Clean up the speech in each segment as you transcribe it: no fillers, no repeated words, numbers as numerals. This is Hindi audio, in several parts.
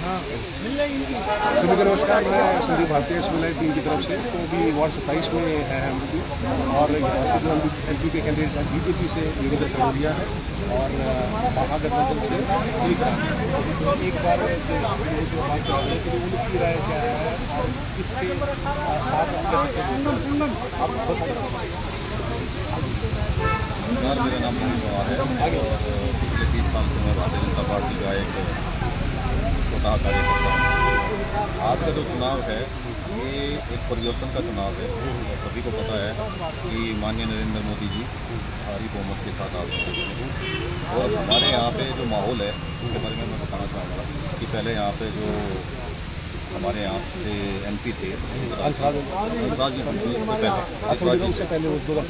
सभी को नमस्कार। मैं संदीप भारतीय स्कूल टीम की तरफ से तो भी वार्ड 27 में है हम लोग, और यहाँ से जो MP के कैंडिडेट BJP से योगेंद्र चंदोलिया है और महागठबंधन से एक बार बात करा रहे हैं कि उनकी राय क्या है और किसके साथ आप मेरा नाम मोहन कुमार है और पिछले 30 साल से मैं भारतीय जनता पार्टी का एक छोटा कार्यकर्ता हूँ। आज का जो चुनाव है ये एक परिवर्तन का चुनाव है और सभी को पता है कि माननीय नरेंद्र मोदी जी भारी बहुमत के साथ आ सकते हैं। और हमारे यहाँ पे जो माहौल है उसके बारे में मैं बताना चाहूँगा कि पहले यहाँ पे जो हमारे यहाँ से MP थे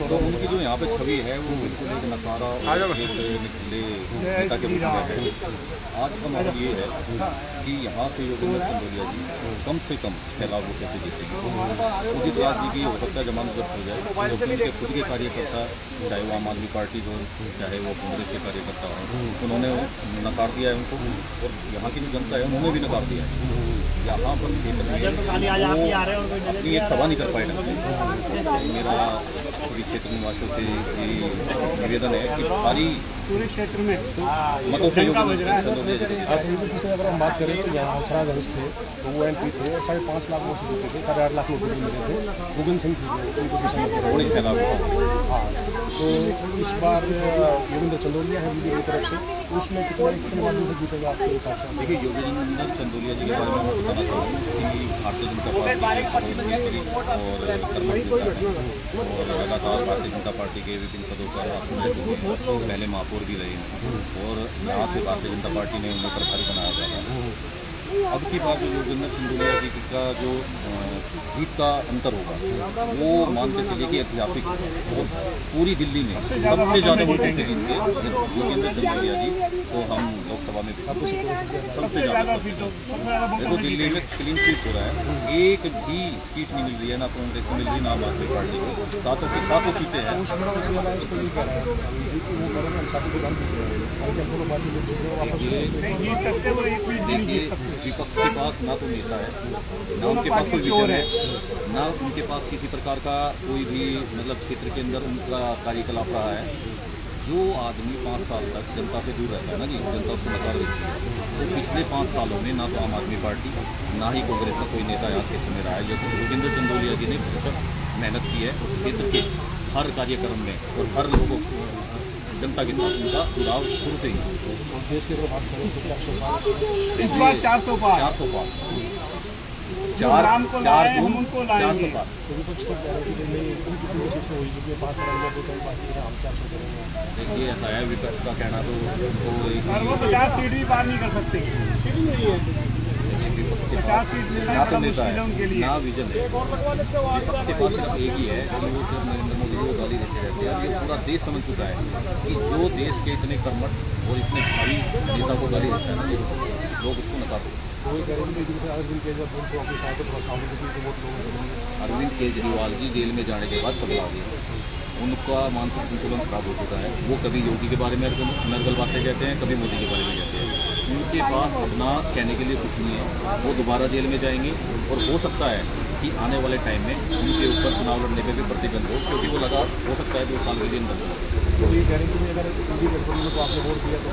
तो उनकी जो यहाँ पे छवि है वो बिल्कुल एक नकारा एक निकले नेता के रूप में है। आज का माहौल ये है कि यहाँ से योगेंद्र चंदोलिया जी कम से कम फैलाव वोटों से जीतेंगे। उदित राज जी की हो सकता है जमानत जब्त हो जाए, क्योंकि उनके खुद के कार्यकर्ता चाहे वो आम आदमी पार्टी हो चाहे वो कांग्रेस के कार्यकर्ता हो उन्होंने नकार दिया है उनको, और यहाँ की जो जनता है उन्होंने भी नकार दिया है। यहाँ पर अपनी एक सभा नहीं कर पाए ढंग। मेरा सभी क्षेत्र निवासियों से ये निवेदन है कि भारी पूरे क्षेत्र में मतों से अगर हम बात करें तो यहाँ हंसराज हंस थे तो वो MP थे, 5.5 लाख वोट जीते थे, 8.5 लाख वोट मिले थे। गोविंद सिंह थे उनको भी हाँ, तो इस बार योगेंद्र चंदोलिया है BJP की तरफ से, उसमें कितने वालों से जीतेगा आपके हिसाब से? देखिए, योगेंद्र चंदोलिया जी के बारे में मैं बताना चाहूँगा कि भारतीय जनता पार्टी और लगातार भारतीय जनता पार्टी के विभिन्न पदों पर आसन पहले महापौर भी रहे हैं और यहाँ से भारतीय जनता पार्टी ने उन्हें प्रभारी बनाया जाता है। अब की बात जो योगेंद्र चंदोलिया जी का जो जीत का अंतर होगा वो मान के चलिए कि ऐतिहासिक और पूरी दिल्ली में सबसे ज़्यादा वोटों से जीतेंगे योगेंद्र चंदोलिया जी, तो हम लोकसभा में सबसे ज़्यादा देखो दिल्ली में क्लीन स्वीप हो रहा है, एक भी सीट नहीं मिल रही है, ना कांग्रेस को मिल रही ना आम आदमी पार्टी को, सातों की सातों सीटें हैं। विपक्ष के पास ना तो नेता है, ना उनके पास कोई विजन है, ना उनके पास किसी प्रकार का कोई भी मतलब क्षेत्र के अंदर उनका कार्यकलाप रहा है। जो आदमी 5 साल तक जनता से दूर रहता है ना जी, जनता उसको नकार देती है, तो पिछले 5 सालों में ना तो आम आदमी पार्टी ना ही कांग्रेस का कोई नेता यहाँ क्षेत्र में रहा है। जैसे योगेंद्र चंदोलिया जी ने मेहनत की है क्षेत्र के हर कार्यक्रम में और हर लोगों जनता के साथ उनका जुड़ाव शुरू से ही। देश के अगर बात करें तो इस बार 400 पार 400 पार देखिए ऐसा है विपक्ष का कहना तो 50 सीट भी पार नहीं कर सकते। ना तो नेता है ना विजन है, विपक्ष के पास सिर्फ एक ही है कि वो सिर्फ नरेंद्र मोदी को गाली देते रहते हैं। ये पूरा देश समझ चुका है कि जो देश के इतने कर्मठ और इतने भारी नेता को गाली देता है ना लोग उसको नकार देते हैं। अरविंद केजरीवाल जी जेल में जाने के बाद बदला गया, उनका मानसिक संतुलन खराब हो चुका है। वो कभी योगी के बारे में नर्गल बातें कहते हैं, कभी मोदी के बारे में कहते हैं। उनके पास अपना कहने के लिए कुछ नहीं है, वो दोबारा जेल में जाएंगे और हो सकता है कि आने वाले टाइम में उनके ऊपर चुनाव लड़ने पर भी प्रतिबंध हो, क्योंकि वो लगा हो सकता है 2 साल के लिए अंदर। तो ये गारंटी में अगर को आपने वोट दिया तो वो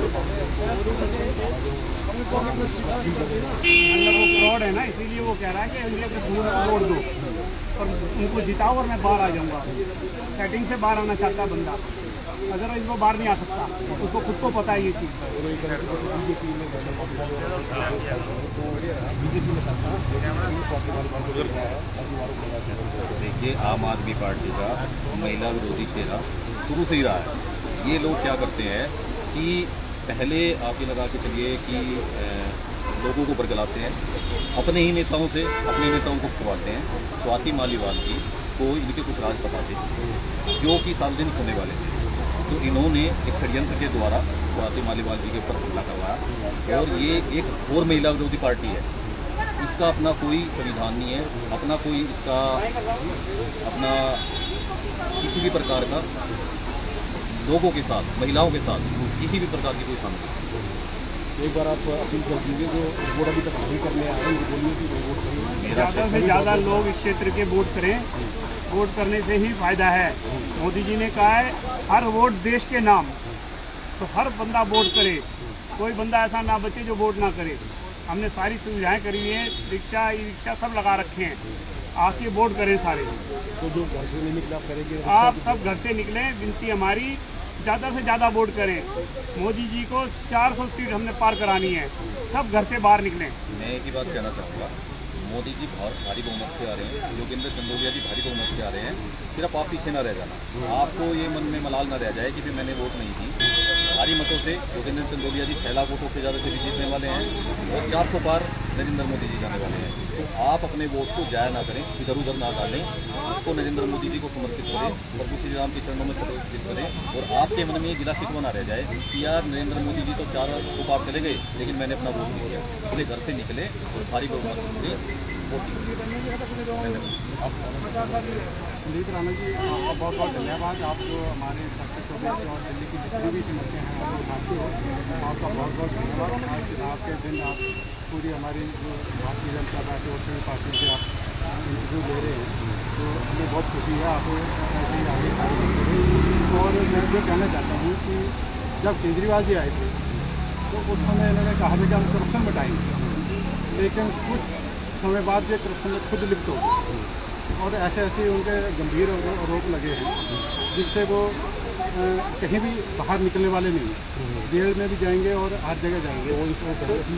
फ्रॉड है ना, इसीलिए वो कह रहा है कि इंडिया के वोट दो और उनको जिताओ और मैं बाहर आ जाऊंगा। सेटिंग से बाहर आना चाहता बंदा, अगर वो बाहर नहीं आ सकता, उसको खुद को पता है ये चीज़। देखिए, आम आदमी पार्टी का महिला विरोधी चेहरा शुरू से ही रहा है। ये लोग क्या करते हैं कि पहले आप ये लगा के चलिए कि लोगों को बरगलाते हैं, अपने ही नेताओं से अपने नेताओं को खुवाते हैं। स्वाति मालीवाल जी को इनके कुछ राज पता थे जो कि सार्वजनिक होने वाले थे, तो इन्होंने एक षड्यंत्र के द्वारा स्वाति मालीवाल जी के ऊपर हमला करवाया। और ये एक और महिला विरोधी पार्टी है, इसका अपना कोई संविधान नहीं है, अपना कोई इसका अपना किसी भी प्रकार का लोगों के साथ महिलाओं के साथ किसी भी प्रकार की कोई शांति। एक बार आप अपील कर दीजिए जो वोट अभी तक नहीं करने आए हैं, बोलिए कि वो वोट करें। ज़्यादा से ज़्यादा लोग इस क्षेत्र के वोट करें, वोट करने से ही फायदा है। मोदी जी ने कहा है हर वोट देश के नाम, तो हर बंदा वोट करे, कोई बंदा ऐसा ना बचे जो वोट ना करे। हमने सारी सुविधाएं करी हुई हैं, रिक्शा ई रिक्शा सब लगा रखे हैं, आके वोट करें सारे। तो जो घर से नहीं निकले आप करेंगे? आप सब घर से निकलें, विनती हमारी ज़्यादा से ज़्यादा वोट करें। मोदी जी को 400 सीट हमने पार करानी है, सब घर से बाहर निकलें। मैं एक ही बात कहना चाहूँगा, मोदी जी भारी बहुमत से आ रहे हैं, योगेंद्र चंदोलिया जी भारी बहुमत से आ रहे हैं, सिर्फ आप पीछे न रह जाना। आपको ये मन में मलाल न रह जाए कि भी मैंने वोट नहीं दी। भारी मतों से योगेंद्र चंदोलिया जी 6 लाख वोटों से ज़्यादा से भी जीतने वाले हैं और 400 पार नरेंद्र मोदी जी जाने वाले हैं। तो आप अपने वोट को जाया ना करें, इधर उधर ना डालें, उसको नरेंद्र मोदी जी को समर्पित करें, प्रभु श्री राम के चरणों में समर्पित करें। और आपके मन में ये गिला शिकवा ना रह जाए कि यार नरेंद्र मोदी जी तो 400 पार चले गए लेकिन मैंने अपना वोट नहीं किया। इसलिए घर से निकले और भारी बहुमत से वोटिंग। संदीप राणा जी, आपका बहुत बहुत धन्यवाद। आप जो हमारे सबसे छोटे और दिल्ली की जितनी भी समस्या हैं आप लोग साथी हो, आपका बहुत बहुत धन्यवाद। आज चुनाव के दिन आप पूरी हमारी जो भारतीय जनता पार्टी और सभी पार्टी से आप इंटरव्यू ले रहे हैं, तो हमें बहुत खुशी है। आप ऐसे ही आगे कार्य करते रहे। और मैं जो कहना चाहता हूँ कि जब केजरीवाल जी आए थे तो उस समय इन्होंने कहा था कि हम करप्शन मिटाएंगे, लेकिन कुछ समय बाद ये करप्शन में खुद लिप्त हो गए और ऐसे उनके गंभीर आरोप लगे हैं जिससे वो कहीं भी बाहर निकलने वाले नहीं, जेल में भी जाएंगे और हर जगह जाएंगे। वो इसमें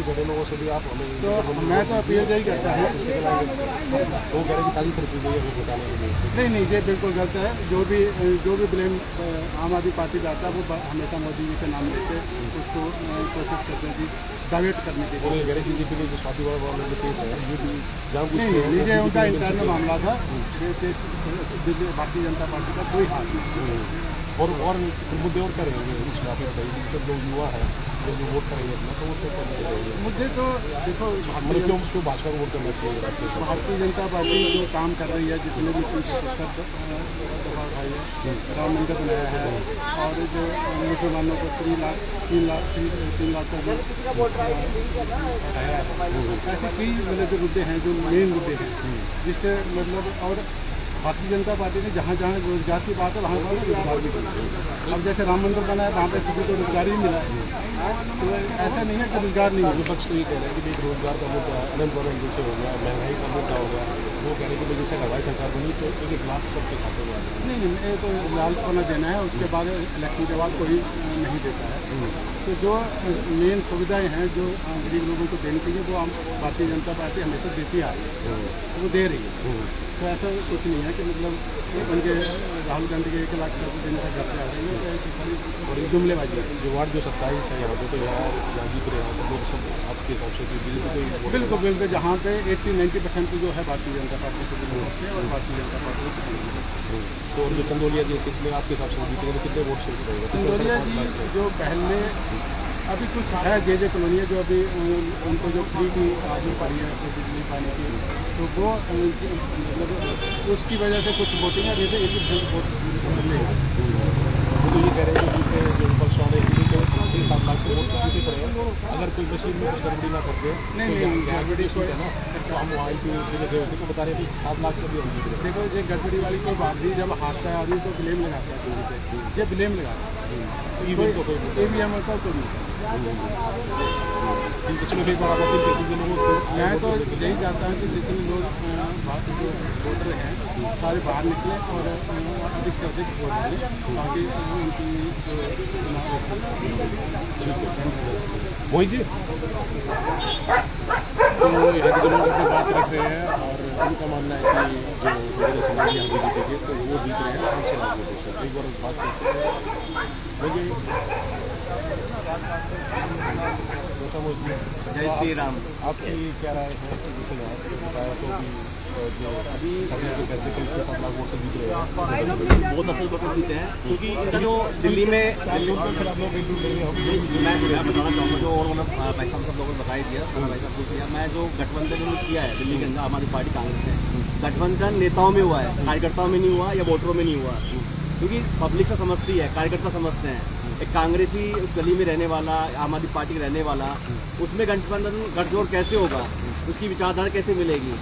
बड़े लोगों से भी आप हमें तो मैं तो अपील यही करता हूँ, वो कह रहे कि सारी सरकार नहीं, ये बिल्कुल गलत है। जो भी ब्लेम आम आदमी पार्टी का आता है वो हमेशा मोदी जी का नाम लेके उसको कोशिश करते हैं कि डाइवर्ट करने के लिए। बीजेपी के जो शादी वाला केस है ये भी नहीं, उनका इंटरनल मामला था, भारतीय जनता पार्टी का कोई हाथ नहीं। और मुद्दे और करेंगे इस बात में बताइए, सब लोग युवा है जो वोट करेंगे अपना, तो वोट करेंगे। मुद्दे तो देखो क्यों भाजपा को वोट करना चाहिए। भारतीय जनता पार्टी जो काम कर रही है, जितने भी 370 दफा उठाई है, राम मंदिर बनाया है और जो मुसलमानों को 3 लाख का हटाया है, ऐसे कई मतलब जो मुद्दे हैं, जो मेन मुद्दे हैं जिससे मतलब। और भारतीय जनता पार्टी ने जहाँ जहाँ रोजगार की बात है वहाँ वहाँ रोजगार भी दिया। अब जैसे राम मंदिर बना है वहाँ पे किसी को रोजगार ही मिला है, तो ऐसा नहीं है कि रोजगार नहीं है। विपक्ष तो ये कह रहे हैं कि भाई रोजगार का मुद्दा, अनएम्प्लॉयमेंट जैसे हो गया, महंगाई का मुद्दा हो गया, वो कह रहे हैं कि जैसे हमारी सरकार बनी तो 1 लाख सबके खाते में आ जाए। नहीं, ये तो लाल पना देना है, उसके बाद इलेक्शन के बाद कोई नहीं देता है। तो जो मेन सुविधाएँ हैं जो गरीब लोगों को देनी चाहिए वो भारतीय जनता पार्टी हमेशा देती आ रही है, वो दे रही है। तो ऐसा कुछ नहीं है कि मतलब उनके राहुल गांधी के 1 लाख रुपये देने का घर पे आ रही है, बड़ी जुमलेबाजी है। जो वार्ड जो 27 है यहाँ पे, तो यहाँ जीत रहे हैं लोग सब आपके हिसाब से बिल्कुल बिल्कुल जहाँ पे 80-90% जो है भारतीय जनता पार्टी को और भारतीय जनता पार्टी को। तो जो चंदोलिया जी कितने आपके हिसाब से जीतेंगे, तो कितने वोट से रहेगा? चंदोलिया जी जो पहले अभी कुछ है जे कॉलोनी है जो अभी उनको जो फ्री की आदमी पाई है बिजली पानी की, तो वो मतलब उसकी वजह से कुछ वोटिंग है, जैसे 1% वोट मिलेगा। वो तो ये कह रहे हैं कि जो विपक्ष वाले 7 लाख से वोट जीते पड़े, अगर कोई मशीन में कुछ गड़बड़ी ना करते। नहीं गड़बड़ी कोई है ना, तो हम वहाँ की को बता रहे हैं कि 7 लाख से भी हम जीत रहे। देखो ये गड़बड़ी वाली कोई बात नहीं, जब हादसा है आदमी तो ब्लेम लगाता है, ये ब्लेम लगाता है, EVM का कोई नहीं। पिछले एक बार मैं तो यही चाहता हूँ कि जितने लोग जो वोटर हैं सारे बाहर निकले और अधिक से अधिक वोट दें, ताकि उनकी मोहित जी तो यहाँ के लोग अपनी बात रख रहे हैं और उनका मानना है कि जो मेरे समाज यहाँ भी जीतेंगे तो वो जीत रहे हैं 5-6 लाख वोटों से। एक बार बात करते हैं। जय श्री राम, आपकी क्या राय है? जैसे बताया तो जो अभी कैसे 6-7 लाख वोट से जीत रहे हैं, बहुत असल वोट जीते हैं, क्योंकि इनका जो दिल्ली में मैं बताना चाहूँगा जो और भाई साहब सब लोगों ने बताई दिया, भाई साहब पूछ लिया, मैं जो गठबंधन उन्होंने किया है दिल्ली के अंदर आम आदमी पार्टी कांग्रेस है, गठबंधन नेताओं में हुआ है, कार्यकर्ताओं में नहीं हुआ या वोटरों में नहीं हुआ, क्योंकि पब्लिक से समझती है, कार्यकर्ता समझते हैं। एक कांग्रेसी उस गली में रहने वाला, आम आदमी पार्टी का रहने वाला, उसमें गठजोड़ कैसे होगा, उसकी विचारधारा कैसे मिलेगी?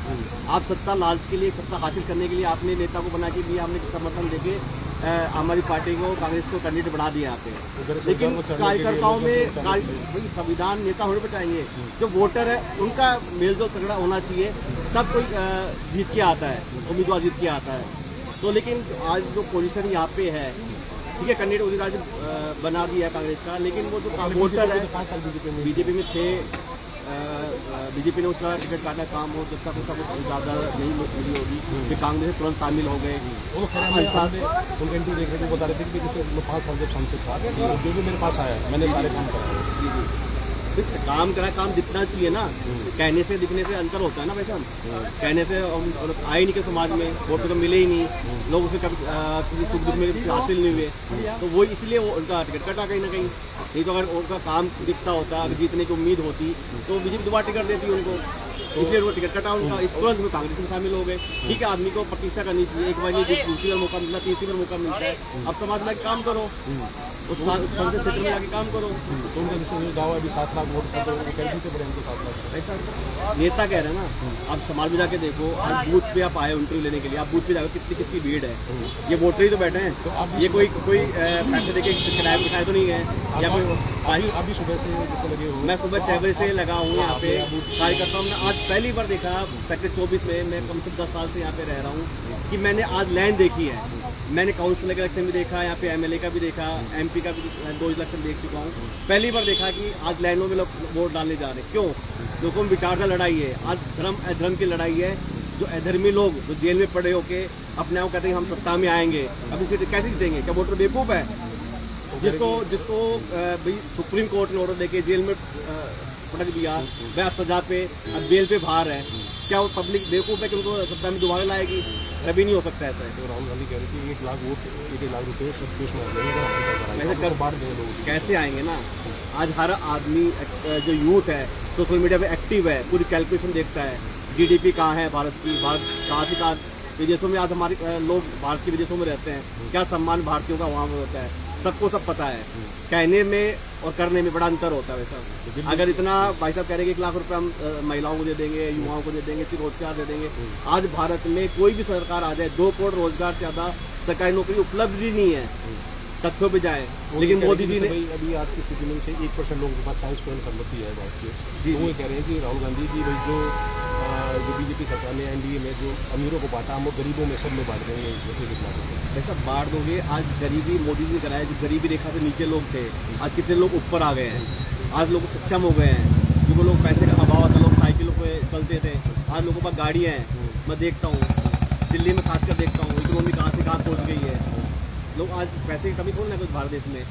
आप सत्ता लालच के लिए, सत्ता हासिल करने के लिए आपने नेता को बना के भी हमने समर्थन देके आम आदमी पार्टी को, कांग्रेस को कैंडिडेट बना दिया यहाँ पे। लेकिन कार्यकर्ताओं में भाई संविधान नेता होने पर चाहिए, जो वोटर है उनका मेलजोल तगड़ा होना चाहिए, तब कोई जीत के आता है, उम्मीदवार जीत के आता है। तो लेकिन आज जो पोजीशन यहाँ पे है, ठीक है, कैंडिडेट उदित राज बना दिया कांग्रेस का, लेकिन वो जो वोटर है बीजेपी में थे, बीजेपी ने उसका टिकट काटना काम हो, जब तक उसका कुछ ज़्यादा नहीं मिली होगी, फिर कांग्रेस में तुरंत शामिल हो गए। वो उनका इंटरव्यू देख रहे थे, बता रहे थे कि जैसे 5 साल जब सांसद था, जो भी मेरे पास आया मैंने सारे काम कराए। जी जी, काम करा, काम दिखना चाहिए ना, कहने से दिखने से अंतर होता है ना भाई साहब। कहने से आए नहीं के समाज में, वोट तो मिले ही नहीं, लोग उसे कभी किसी सुख दुख में हासिल नहीं हुए, तो वो इसलिए वो उनका टिकट कटा कहीं ना कहीं। नहीं तो अगर उनका काम दिखता होता, अगर जीतने की उम्मीद होती तो बीजेपी दोबारा टिकट देती उनको, इसलिए वो टिकट कटा उनका, तुरंत में कांग्रेस में शामिल हो गए। ठीक है, आदमी को प्रतिष्ठा करनी चाहिए, एक बार दूसरी बार मौका मिला, तीसरी बार मौका मिलता है, अब समाज में काम करो, उस संसद क्षेत्र में जाके काम करो। तो उनका जैसे दावा अभी 7 लाख वोट था, तो कैसे पड़े उनको 7 लाख? ऐसा नेता कह रहे हैं ना, आप समाज में जाके देखो, आज बूथ पे आप आए इंटरव्यू लेने के लिए, आप बूथ पे जाकर किसकी भीड़ है, ये वोटर ही तो बैठे हैं, तो ये कोई पैसे देके किराए दिखाए तो नहीं है, या कोई अभी सुबह से जैसे लगे हो? मैं सुबह 6 बजे से लगा हूँ यहाँ पे कार्यकर्ता हूँ। आज पहली बार देखा सेक्टर 24 में, मैं कम से कम 10 साल से यहाँ पे रह रहा हूँ, कि मैंने आज लैंड देखी है। मैंने काउंसिलर का इलेक्शन भी देखा, यहाँ पे एमएलए का भी देखा, एमपी का भी 2 इलेक्शन देख चुका हूँ। पहली बार देखा कि आज लैंडों में लोग वोट डालने जा रहे हैं। क्यों? लोगों में विचारधारा लड़ाई है, आज धर्म अधर्म की लड़ाई है। जो अधर्मी लोग जो जेल में पड़े होके अपने आप कहते हैं हम सत्ता में आएंगे, अभी सीट कैसे जीतेंगे? क्या वोटर बेवकूफ़ है? जिसको भाई सुप्रीम कोर्ट ने ऑर्डर देके जेल में पटक दिया, वह सजा पे, अब जेल पे बाहर है, क्या वो पब्लिक बेवकूफ़ है कि उनको सत्ता में दोबारा लाएगी? कभी नहीं हो सकता ऐसा। तो राहुल गांधी कह रहे थे 1 लाख वोट, 1 लाख रुपये सब देश में आ जाएंगे, ऐसे कर बांट देंगे लोग। कैसे आएंगे ना? आज हर आदमी जो यूथ है सोशल मीडिया पे एक्टिव है, पूरी कैलकुलेशन देखता है, जीडीपी कहाँ है भारत की, भारत कहाँ से कहाँ, विदेशों में आज हमारे लोग भारत के विदेशों में रहते हैं, क्या सम्मान भारतीयों का वहाँ पर होता है, सबको सब पता है। कहने में और करने में बड़ा अंतर होता है वैसा। अगर इतना भाई साहब कह रहे हैं कि 1 लाख रुपये हम महिलाओं को दे देंगे, युवाओं को दे देंगे, फिर रोजगार दे देंगे, आज भारत में कोई भी सरकार आ जाए 2 करोड़ रोजगार से ज़्यादा सरकारी नौकरी उपलब्ध ही नहीं है, तथ्यों पे जाए। लेकिन मोदी जी ने अभी आज की स्थिति में से 1% लोगों के पास 40% संपत्ति है भारत की, वो ये कह रहे हैं कि राहुल गांधी जी भाई जो बीजेपी सरकार ने एनडीए में जो अमीरों को बांटा, हम वो गरीबों में सब में बांट देंगे। ऐसा बांट दोगे? आज गरीबी मोदी जी कराया, जो गरीबी रेखा से नीचे लोग थे, आज कितने लोग ऊपर आ गए हैं, आज लोग सक्षम हो गए हैं। जो लोग पैसे का अभाव था, लोग साइकिलों पे चलते थे, आज लोगों के पास गाड़ियाँ हैं। मैं देखता हूँ दिल्ली में खासकर देखता हूँ इकोनॉमी कहाँ से कहाँ पहुँच गई है। लोग आज पैसे की कमी थोड़ी ना कुछ भारत देश में,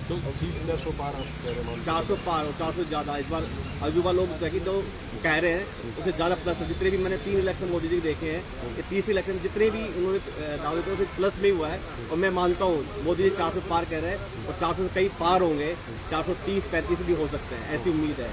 तो 400 पार 400 पार और 400 ज़्यादा। इस बार अजूबा लोग जो कह रहे हैं उससे ज़्यादा प्लस है। जितने भी मैंने 3 इलेक्शन मोदी जी के देखे हैं, ये 30 इलेक्शन जितने भी उन्होंने दावे किए उसे प्लस में हुआ है। और मैं मानता हूँ मोदी जी 400 पार कह रहे हैं और 400 से कई पार होंगे, 430-35 भी हो सकते हैं, ऐसी उम्मीद है।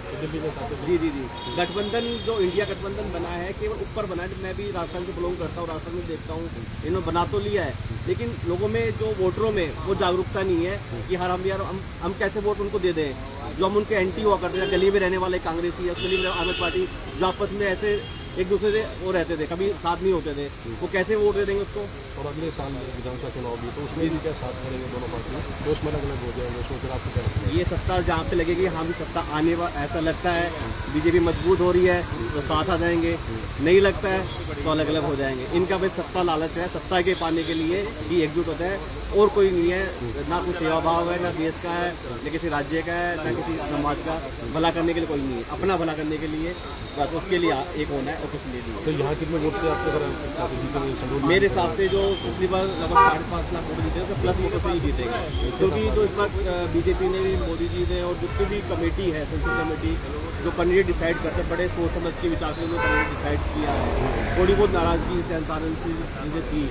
जी जी जी, गठबंधन जो इंडिया गठबंधन बना है केवल ऊपर बना है। मैं भी राजस्थान से बिलोंग करता हूँ, राजस्थान में देखता हूँ इन्होंने बना तो लिया है, लेकिन लोगों में जो वोटरों में वो जागरूकता नहीं है कि हर हम कैसे वोट उनको दे दें। जो हम उनके एंटी हुआ करते थे, गली में रहने वाले कांग्रेसी या गली में आम आदमी पार्टी जो आपस में ऐसे एक दूसरे से वो रहते थे, कभी साथ नहीं होते थे, वो कैसे वोट दे देंगे उसको? और अगले साल विधानसभा चुनाव भी, तो उसमें भी क्या साथ करेंगे दोनों पार्टी, तो उसमें अलग अलग हो जाएंगे, उसमें फिर आपको क्या लगता है? ये सत्ता जहाँ पे लगेगी, हाँ भी सत्ता आने वाला ऐसा लगता है, बीजेपी मजबूत हो रही है तो साथ आ जाएंगे, नहीं लगता है तो अलग अलग हो जाएंगे। इनका बस सत्ता लालच है, सत्ता के पाने के लिए ही एकजुट होता है, और कोई नहीं है। ना कोई सेवा भाव है, ना देश का है, न किसी राज्य का है, ना किसी समाज का भला करने के लिए कोई नहीं है। अपना भला करने के लिए बस उसके लिए एक होना है और कुछ नहीं है। तो यहाँ कितने वोट से आपके मेरे हिसाब से जो पिछली बार लगभग 5.5 लाख वोट जीते हैं, प्लस वोटों से ही जीतेंगे, क्योंकि जो इस बार बीजेपी ने भी, मोदी जी ने और जितनी भी कमेटी है, संसद कमेटी जो कैंडिडेट डिसाइड करते हैं, बड़े सोच समझ के विचार से उन्होंने कैंडिडेट डिसाइड किया है। थोड़ी बहुत नाराजगी से अंसारन से चीज़ें थी,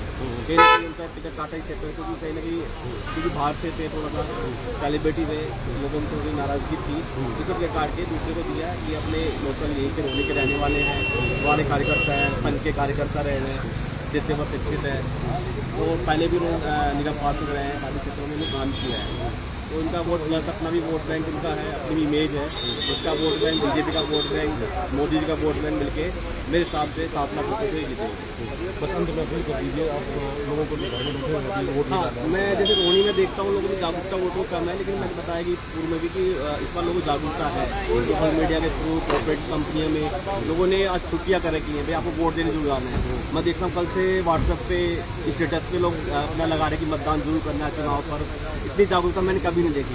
कहीं ना कहीं उनका टिकट काटा ही क्षेत्र, क्योंकि कहीं ना कहीं क्योंकि बाहर से थे, थोड़ा सा सेलिब्रिटी थे, लोगों में थोड़ी नाराजगी थी, इस सब के काट के दूसरे को दिया। ये अपने लोकल यहीं के होने के रहने वाले हैं, पुराने कार्यकर्ता हैं, संघ के कार्यकर्ता रहे हैं, जितने पर शिक्षित है, तो पहले भी उन्होंने निगम पार्षद रहे हैं, सारे क्षेत्रों में काम किया है। तो इनका वोट प्लस अपना भी वोट बैंक उनका है, अपनी भी इमेज है, उसका वोट बैंक, बीजेपी का वोट बैंक, मोदी जी का वोट बैंक मिलके मेरे हिसाब से 7 लाख वोटों से जीतेंगे। बस अंत में अपील कर दीजिए आप लोगों को जो घर में बैठे हैं अभी वोट नहीं डालना है। मैं जैसे रोहिणी में देखता हूँ लोगों की जागरूकता वोटों कम है, लेकिन मैंने बताया कि पूर्व में भी कि इस बार लोगों को जागरूकता है। सोशल मीडिया के थ्रू कॉर्पोरेट कंपनियों में लोगों ने आज छुट्टियाँ कर रखी हैं, भाई आपको वोट देने जरूर आना है। मैं देख रहा हूँ कल से व्हाट्सएप पे स्टेटस पे लोग अपना लगा रहे कि मतदान जरूर करना है चुनाव पर। इतनी जागरूकता मैंने कभी नहीं देखी,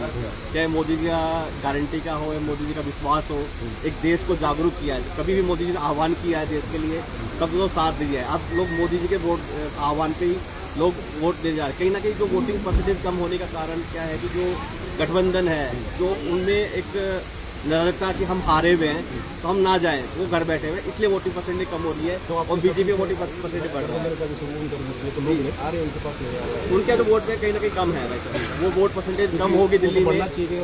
चाहे मोदी जी का गारंटी का हो या मोदी जी का विश्वास हो, एक देश को जागरूक किया है। कभी भी मोदी जी ने आह्वान किया है देश के लिए, तब तो साथ दिया है। अब लोग मोदी जी के वोट आह्वान पे ही लोग वोट दे जा रहे हैं। कहीं ना कहीं जो वोटिंग परसेंटेज कम होने का कारण क्या है कि जो गठबंधन है, जो उनमें एक लगता है कि हम हारे हुए हैं तो हम ना जाएं, वो घर बैठे हुए, इसलिए वोटिंग परसेंटेज कम हो रही है और बीजेपी वोटिंग परसेंटेज बढ़ रहा है। उनके तो वोट में कहीं ना कहीं कम है, वो वोट परसेंटेज कम होगी दिल्ली में,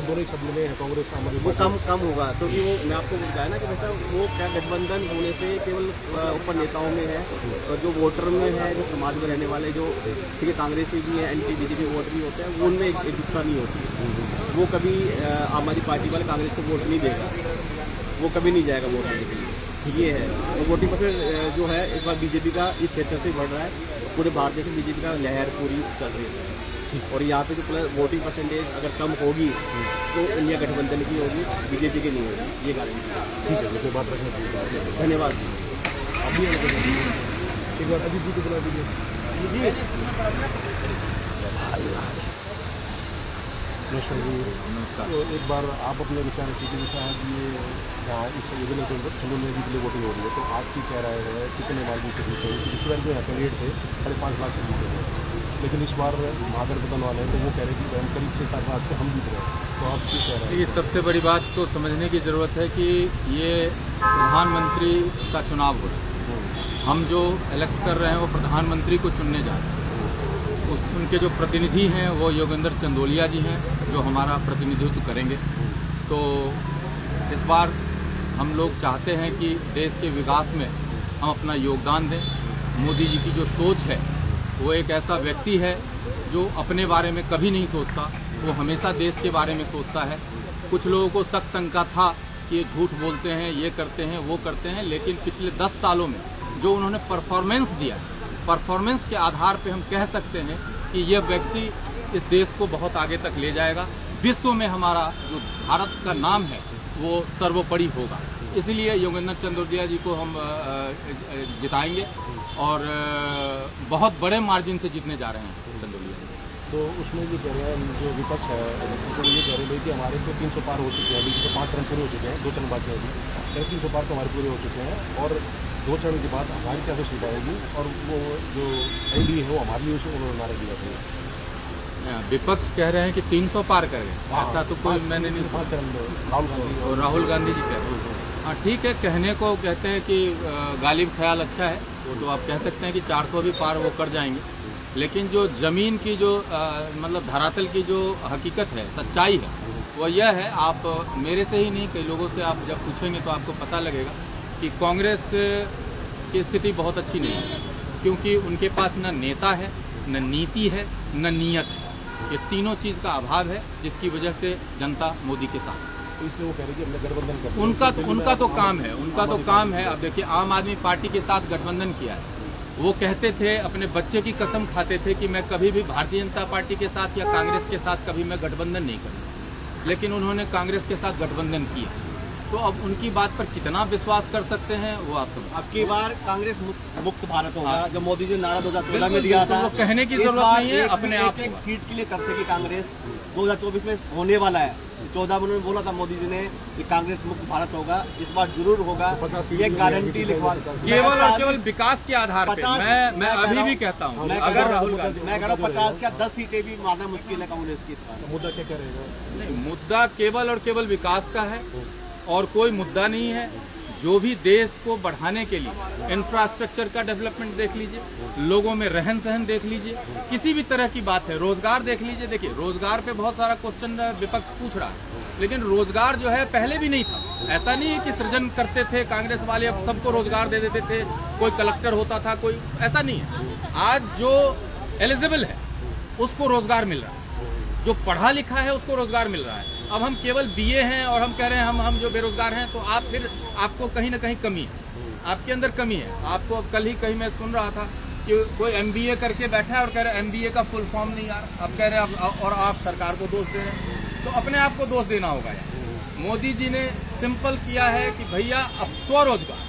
दोनों शब्द में कांग्रेस वो कम होगा। क्योंकि वो मैं आपको बताया ना कि वैसा वो क्या गठबंधन होने से केवल ऊपर नेताओं में है, और जो वोटर में है, जो समाज में रहने वाले जो ठीक है कांग्रेसी भी है, एंटी बीजेपी वोट भी होते हैं, वो उनमें एकजुटता नहीं होती। वो कभी आम आदमी पार्टी वाले कांग्रेस को वोट नहीं देगा, वो कभी नहीं जाएगा वोट देने के लिए। ये है तो वोटिंग परसेंट जो है इस बार बीजेपी का इस क्षेत्र से बढ़ रहा है। पूरे भारत देश में बीजेपी का लहर पूरी चल रही है, और यहाँ पे जो वोटिंग परसेंटेज अगर कम होगी तो इंडिया गठबंधन की होगी, बीजेपी की नहीं होगी, ये गारंटी है। ठीक है, बात रखना चाहिए। धन्यवाद। अभी एक बार अभी जी को बुला दीजिए। नमस्कार। तो एक बार आप अपने विचार रखिए कि ये जहाँ इस योजना के अंदर चंदौली के लिए वोटिंग हो रही है, तो आपकी क्या राय है, कितने मार्जिन से जीते हैं? इस बार जो है कैंडिडेट थे 5.5 लाख से जीते हैं, लेकिन इस बार महागठबंधन वाले हैं तो वो कह रहे हैं कि हम करीब 6-7 लाख से हम जीत रहे हैं, तो आपकी क्या राय है? ये सबसे बड़ी बात तो समझने की ज़रूरत है कि ये प्रधानमंत्री का चुनाव हो रहा है। हम जो इलेक्ट कर रहे हैं वो प्रधानमंत्री को चुनने जा रहे हैं। उनके जो प्रतिनिधि हैं वो योगेंद्र चंदोलिया जी हैं, जो हमारा प्रतिनिधित्व करेंगे। तो इस बार हम लोग चाहते हैं कि देश के विकास में हम अपना योगदान दें। मोदी जी की जो सोच है, वो एक ऐसा व्यक्ति है जो अपने बारे में कभी नहीं सोचता, वो हमेशा देश के बारे में सोचता है। कुछ लोगों को शक शंका था कि ये झूठ बोलते हैं, ये करते हैं, वो करते हैं, लेकिन पिछले 10 सालों में जो उन्होंने परफॉर्मेंस दिया, परफॉर्मेंस के आधार पे हम कह सकते हैं कि यह व्यक्ति इस देश को बहुत आगे तक ले जाएगा। विश्व में हमारा जो भारत का नाम है वो सर्वोपरि होगा। इसलिए योगेंद्र चंदोलिया जी को हम जिताएंगे और बहुत बड़े मार्जिन से जीतने जा रहे हैं चंदोलिया जी। तो उसमें ये कह रहे हैं जो विपक्ष है, तो ये कह रहे हैं कि हमारे तो 300 पार हो चुके हैं, अभी जैसे 5 चरण पूरे हो चुके हैं, 2 चरण बाकी हैं, अभी 300 पार तो हमारे पूरे हो चुके हैं, और 2 चरण के बाद हमारी क्या सीट आएगी, और वो जो एनडीए है वो हमारे लिए उन्होंने नारा दिया था। विपक्ष कह रहे हैं कि 300 पार कर गए, ऐसा तो कोई मैंने नहीं। 5 चरण राहुल गांधी जी कह रहे हैं। हाँ ठीक है, कहने को कहते हैं कि गालिब ख्याल अच्छा है, तो आप कह सकते हैं कि 400 भी पार वो कर जाएंगे, लेकिन जो ज़मीन की जो मतलब धरातल की जो हकीकत है, सच्चाई है, वो यह है। आप मेरे से ही नहीं, कई लोगों से आप जब पूछेंगे तो आपको पता लगेगा कि कांग्रेस की स्थिति बहुत अच्छी नहीं है, क्योंकि उनके पास न नेता है, न नीति है, न नीयत है। ये तीनों चीज़ का अभाव है, जिसकी वजह से जनता मोदी के साथ। तो इसलिए वो कह रहे हैं कि हमने गठबंधन कर उनका तो काम है, उनका तो काम है। अब देखिए, आम आदमी पार्टी के साथ गठबंधन किया है। वो कहते थे, अपने बच्चे की कसम खाते थे कि मैं कभी भी भारतीय जनता पार्टी के साथ या कांग्रेस के साथ कभी मैं गठबंधन नहीं करूँगा, लेकिन उन्होंने कांग्रेस के साथ गठबंधन किया। तो अब उनकी बात पर कितना विश्वास कर सकते हैं वो आप सब। अब की बार कांग्रेस मुक्त भारत होगा, जो मोदी जी ने नारा 2014 में दिया था, वो कहने की जरूरत नहीं है, अपने आप एक सीट के लिए कर सकेगी कांग्रेस। 2024 में होने वाला है। 14 में उन्होंने बोला था मोदी जी ने कि कांग्रेस मुक्त भारत होगा, इस बार जरूर होगा, ये गारंटी लिखवा। केवल और केवल विकास के आधार पर मैं अभी भी कहता हूँ, अगर राहुल गांधी, मैं कह रहा हूँ 50 क्या 10 सीटें भी मारना मुश्किल है कांग्रेस की। मुद्दा क्या कह रहेगा? नहीं, मुद्दा केवल और केवल विकास का है और कोई मुद्दा नहीं है। जो भी देश को बढ़ाने के लिए इंफ्रास्ट्रक्चर का डेवलपमेंट देख लीजिए, लोगों में रहन सहन देख लीजिए, किसी भी तरह की बात है, रोजगार देख लीजिए। देखिए, रोजगार पे बहुत सारा क्वेश्चन विपक्ष पूछ रहा है, लेकिन रोजगार जो है पहले भी नहीं था। ऐसा नहीं है कि सृजन करते थे कांग्रेस वाले, अब सबको रोजगार दे देते थे, कोई कलेक्टर होता था, कोई ऐसा नहीं है। आज जो एलिजिबल है उसको रोजगार मिल रहा है। जो पढ़ा लिखा है उसको रोजगार मिल रहा है। अब हम केवल बीए हैं और हम कह रहे हैं हम जो बेरोजगार हैं, तो आप फिर आपको कहीं ना कहीं कमी है, आपके अंदर कमी है। आपको कल ही कहीं मैं सुन रहा था कि कोई एमबीए करके बैठा है और कह रहे हैं एमबीए का फुल फॉर्म नहीं यार, अब कह रहे हैं और आप सरकार को दोष दे रहे हैं, तो अपने आप को दोष देना होगा यार। मोदी जी ने सिंपल किया है कि भैया अब स्वरोजगार,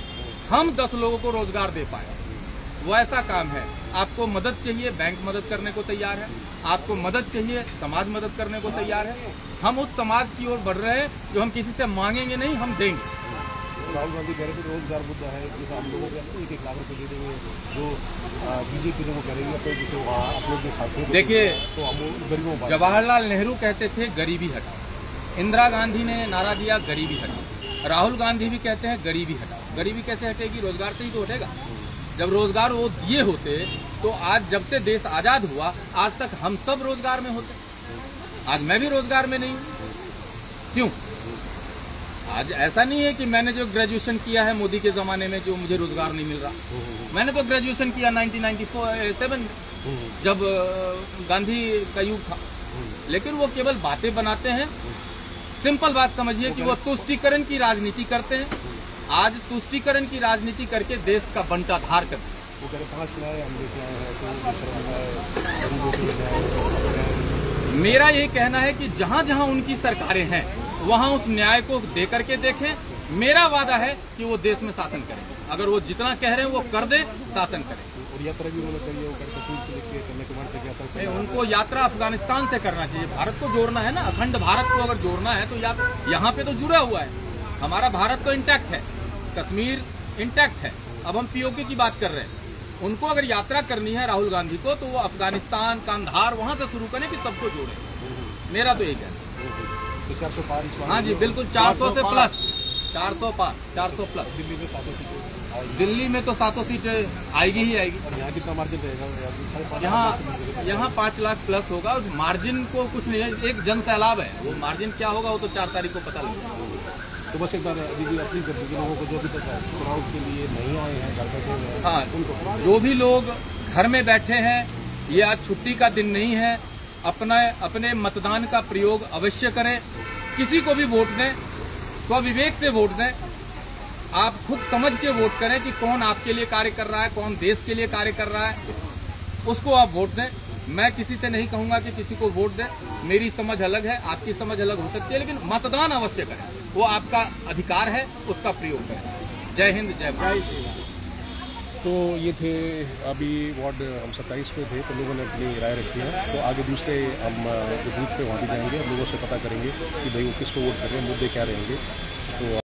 हम 10 लोगों को रोजगार दे पाए, वो ऐसा काम है। आपको मदद चाहिए, बैंक मदद करने को तैयार है, आपको मदद चाहिए, समाज मदद करने को तैयार है। हम उस समाज की ओर बढ़ रहे हैं जो हम किसी से मांगेंगे नहीं, हम देंगे। राहुल गांधी कह रहे थे रोजगार मुद्दा है कि हम लोगों को 1-1 लाख रुपए दे देंगे, जो बीजेपी लोग करेंगे तो जैसे आप लोग के साथ देखिए, तो हम गरीबों को। जवाहरलाल नेहरू कहते थे गरीबी हटाओ, इंदिरा गांधी ने नारा दिया गरीबी हटाओ, राहुल गांधी भी कहते हैं गरीबी हटाओ। गरीबी कैसे हटेगी? रोजगार से ही तो हटेगा। जब रोजगार वो दिए होते तो आज, जब से देश आजाद हुआ आज तक हम सब रोजगार में होते। आज मैं भी रोजगार में नहीं हूं। क्यों? आज ऐसा नहीं है कि मैंने जो ग्रेजुएशन किया है मोदी के जमाने में जो मुझे रोजगार नहीं मिल रहा। मैंने तो ग्रेजुएशन किया 1997 में, जब गांधी का युग था। लेकिन वो केवल बातें बनाते हैं। सिंपल बात समझिए कि वो तुष्टीकरण की राजनीति करते हैं। आज तुष्टीकरण की राजनीति करके देश का बंटाधार करते हैं। वो कह रहे 5 लाए हम लेके आए हैं, तो गरीबों के। मेरा ये कहना है कि जहां जहां उनकी सरकारें हैं वहां उस न्याय को दे करके देखें। मेरा वादा है कि वो देश में शासन करेंगे। अगर वो जितना कह रहे हैं वो कर दे, शासन करें। और यात्रा भी उन्होंने करी है, वो कश्मीर से लेकर कन्याकुमारी तक यात्रा नहीं, उनको यात्रा अफगानिस्तान से करना चाहिए। भारत को जोड़ना है ना, अखंड भारत को अगर जोड़ना है तो यहाँ पे तो जुड़ा हुआ है। हमारा भारत तो इंटैक्ट है, कश्मीर इंटैक्ट है। अब हम पीओके की बात कर रहे हैं। उनको अगर यात्रा करनी है राहुल गांधी को, तो वो अफगानिस्तान, कांधार वहां से शुरू करें कि सबको जोड़े। मेरा तो एक है। तो 400 पार। हाँ जी, बिल्कुल 400 से प्लस, 400 पार, 400 प्लस। दिल्ली में 700 सीटें, दिल्ली में तो 700 सीटें आएगी ही आएगी। और यहाँ कितना मार्जिन रहेगा? यहाँ 5 लाख प्लस होगा। उस मार्जिन को कुछ नहीं है, एक जन सैलाब है। वो मार्जिन क्या होगा वो तो 4 तारीख को पता लगेगा। तो बस एक बार दीदी अपील कर दीजिए लोगों को जो अभी तक चुनाव के लिए नहीं आए हैं, घर बैठे हुए हैं। हाँ, उनको जो भी लोग घर में बैठे हैं, ये आज छुट्टी का दिन नहीं है, अपने मतदान का प्रयोग अवश्य करें। किसी को भी वोट दें, स्वविवेक से वोट दें। आप खुद समझ के वोट करें कि कौन आपके लिए कार्य कर रहा है, कौन देश के लिए कार्य कर रहा है, उसको आप वोट दें। मैं किसी से नहीं कहूंगा कि किसी को वोट दें। मेरी समझ अलग है, आपकी समझ अलग हो सकती है, लेकिन मतदान अवश्य करें। वो आपका अधिकार है, उसका प्रयोग करें। जय हिंद, जय भारत। तो ये थे अभी वार्ड हम 27 पे थे, तो लोगों ने अपनी राय रखी है। तो आगे दूसरे हम जो बूथ पे वहाँ भी जाएंगे, लोगों से पता करेंगे कि भाई वो किसको वोट कर रहे हैं, मुद्दे क्या रहेंगे। तो